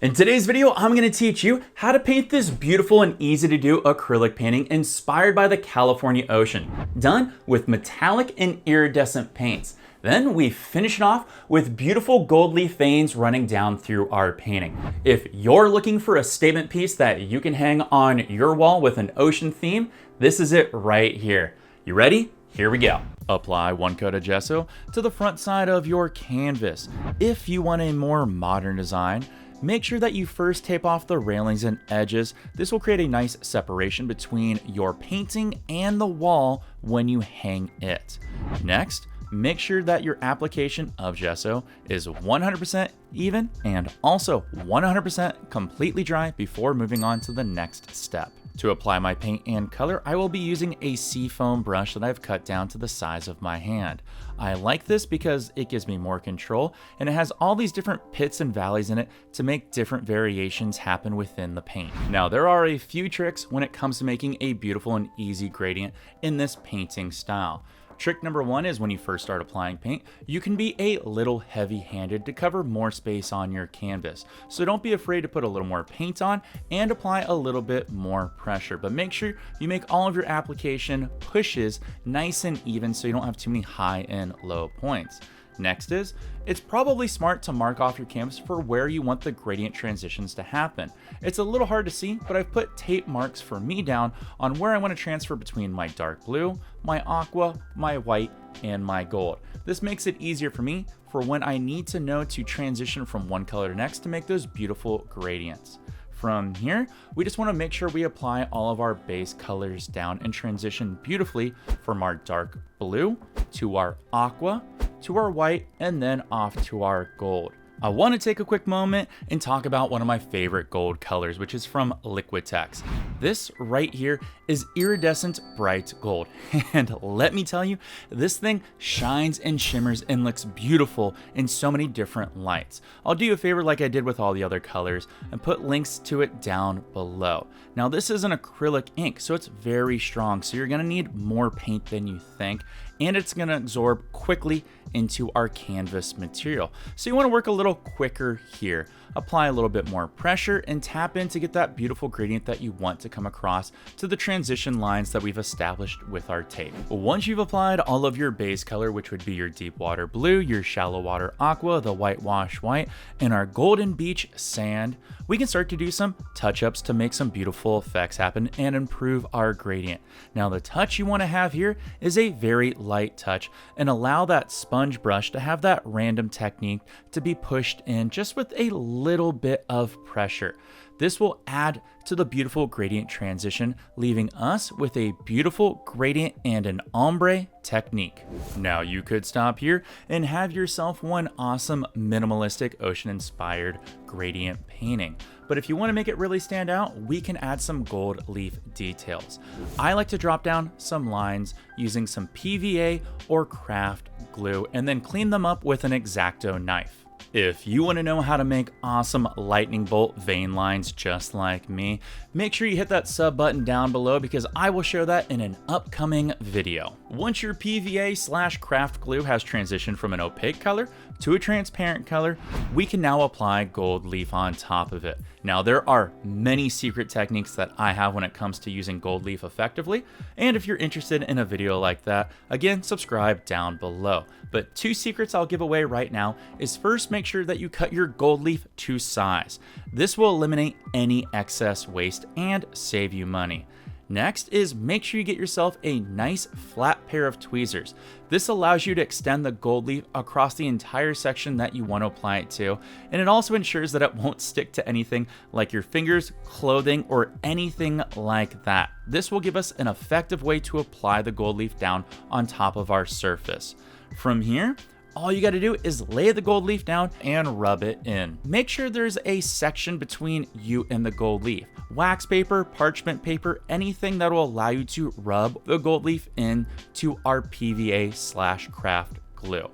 In today's video, I'm going to teach you how to paint this beautiful and easy to do acrylic painting inspired by the California ocean, done with metallic and iridescent paints. Then we finish it off with beautiful gold leaf veins running down through our painting. If you're looking for a statement piece that you can hang on your wall with an ocean theme, this is it right here. You ready? Here we go. Apply 1 coat of gesso to the front side of your canvas. If you want a more modern design, make sure that you first tape off the railings and edges. This will create a nice separation between your painting and the wall when you hang it. Next, make sure that your application of gesso is 100% even and also 100% completely dry before moving on to the next step. To apply my paint and color, I will be using a seafoam brush that I've cut down to the size of my hand. I like this because it gives me more control and it has all these different pits and valleys in it to make different variations happen within the paint. Now, there are a few tricks when it comes to making a beautiful and easy gradient in this painting style. Trick number 1 is when you first start applying paint, you can be a little heavy-handed to cover more space on your canvas. So don't be afraid to put a little more paint on and apply a little bit more pressure. But make sure you make all of your application pushes nice and even so you don't have too many high and low points. Next is, it's probably smart to mark off your canvas for where you want the gradient transitions to happen. It's a little hard to see, but I've put tape marks for me down on where I want to transfer between my dark blue, my aqua, my white, and my gold. This makes it easier for me for when I need to know to transition from one color to next to make those beautiful gradients. From here, we just want to make sure we apply all of our base colors down and transition beautifully from our dark blue to our aqua, to our white, and then off to our gold. I want to take a quick moment and talk about one of my favorite gold colors, which is from Liquitex. This right here is Iridescent Bright Gold. And let me tell you, this thing shines and shimmers and looks beautiful in so many different lights. I'll do you a favor like I did with all the other colors and put links to it down below. Now, this is an acrylic ink, so it's very strong. So you're going to need more paint than you think, and it's going to absorb quickly into our canvas material. So you want to work a little quicker here. Apply a little bit more pressure and tap in to get that beautiful gradient that you want to come across to the transition lines that we've established with our tape. Once you've applied all of your base color, which would be your deep water blue, your shallow water aqua, the whitewash white, and our golden beach sand, we can start to do some touch-ups to make some beautiful effects happen and improve our gradient. Now, the touch you want to have here is a very light touch and allow that sponge brush to have that random technique to be pushed in just with a little bit of pressure. This will add to the beautiful gradient transition, leaving us with a beautiful gradient and an ombre technique. Now you could stop here and have yourself one awesome minimalistic ocean-inspired gradient painting. But if you want to make it really stand out, we can add some gold leaf details. I like to drop down some lines using some PVA or craft glue and then clean them up with an X-Acto knife. If you want to know how to make awesome lightning bolt vein lines just like me, make sure you hit that sub button down below because I will show that in an upcoming video. Once your PVA/craft glue has transitioned from an opaque color to a transparent color, we can now apply gold leaf on top of it. Now, there are many secret techniques that I have when it comes to using gold leaf effectively, and if you're interested in a video like that, again, subscribe down below. But 2 secrets I'll give away right now is first, make sure that you cut your gold leaf to size. This will eliminate any excess waste and save you money. Next is make sure you get yourself a nice flat pair of tweezers. This allows you to extend the gold leaf across the entire section that you want to apply it to, and it also ensures that it won't stick to anything like your fingers, clothing, or anything like that. This will give us an effective way to apply the gold leaf down on top of our surface. From here, all you got to do is lay the gold leaf down and rub it in. Make sure there's a section between you and the gold leaf. Wax paper, parchment paper, anything that will allow you to rub the gold leaf into our PVA/craft glue.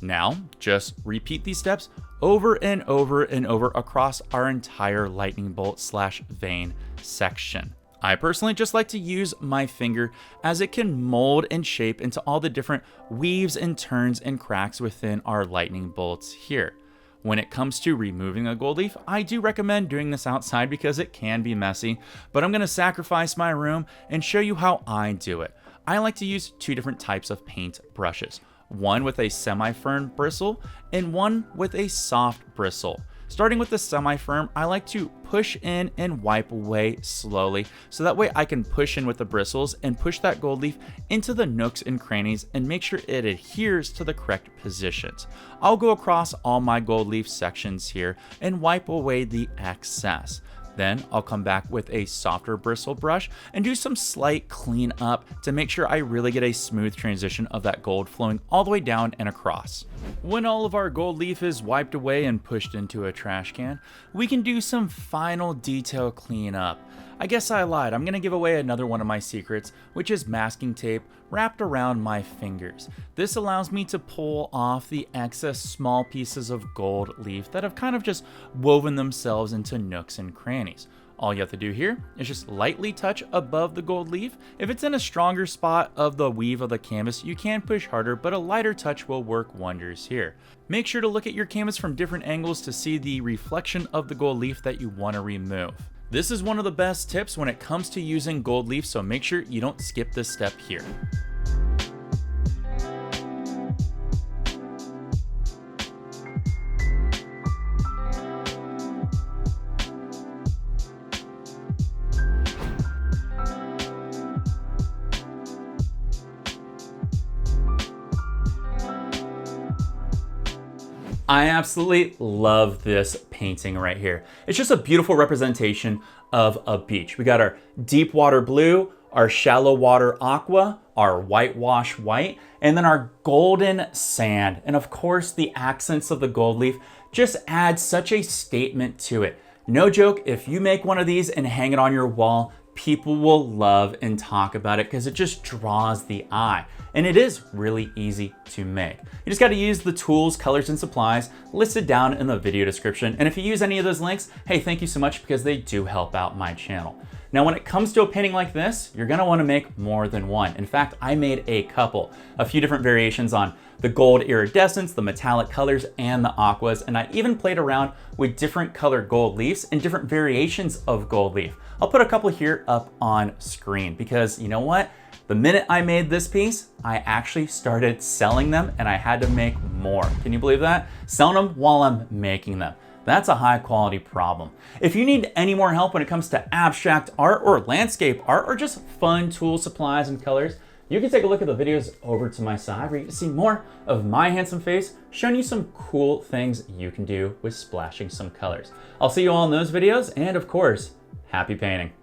Now, just repeat these steps over and over and over across our entire lightning bolt/vein section. I personally just like to use my finger as it can mold and shape into all the different weaves and turns and cracks within our lightning bolts here. When it comes to removing a gold leaf, I do recommend doing this outside because it can be messy, but I'm going to sacrifice my room and show you how I do it. I like to use two different types of paint brushes, one with a semi-firm bristle and one with a soft bristle. Starting with the semi-firm, I like to push in and wipe away slowly, so that way I can push in with the bristles and push that gold leaf into the nooks and crannies and make sure it adheres to the correct positions. I'll go across all my gold leaf sections here and wipe away the excess. Then I'll come back with a softer bristle brush and do some slight clean up to make sure I really get a smooth transition of that gold flowing all the way down and across. When all of our gold leaf is wiped away and pushed into a trash can, we can do some final detail cleanup. I guess I lied. I'm going to give away another one of my secrets, which is masking tape wrapped around my fingers. This allows me to pull off the excess small pieces of gold leaf that have kind of just woven themselves into nooks and crannies. All you have to do here is just lightly touch above the gold leaf. If it's in a stronger spot of the weave of the canvas, you can push harder, but a lighter touch will work wonders here. Make sure to look at your canvas from different angles to see the reflection of the gold leaf that you want to remove. This is one of the best tips when it comes to using gold leaf, so make sure you don't skip this step here. I absolutely love this painting right here. It's just a beautiful representation of a beach. We got our deep water blue, our shallow water aqua, our whitewash white, and then our golden sand. And of course, the accents of the gold leaf just add such a statement to it. No joke, if you make one of these and hang it on your wall, people will love and talk about it because it just draws the eye. And it is really easy to make. You just got to use the tools, colors, and supplies listed down in the video description. And if you use any of those links, hey, thank you so much because they do help out my channel. Now, when it comes to a painting like this, you're gonna wanna make more than one. In fact, I made a few different variations on the gold iridescence, the metallic colors, and the aquas. And I even played around with different colored gold leaves and different variations of gold leaf. I'll put a couple here up on screen because you know what? The minute I made this piece, I actually started selling them and I had to make more. Can you believe that? Selling them while I'm making them. That's a high quality problem. If you need any more help when it comes to abstract art or landscape art or just fun tools, supplies, and colors, you can take a look at the videos over to my side where you can see more of my handsome face showing you some cool things you can do with splashing some colors. I'll see you all in those videos, and of course, happy painting.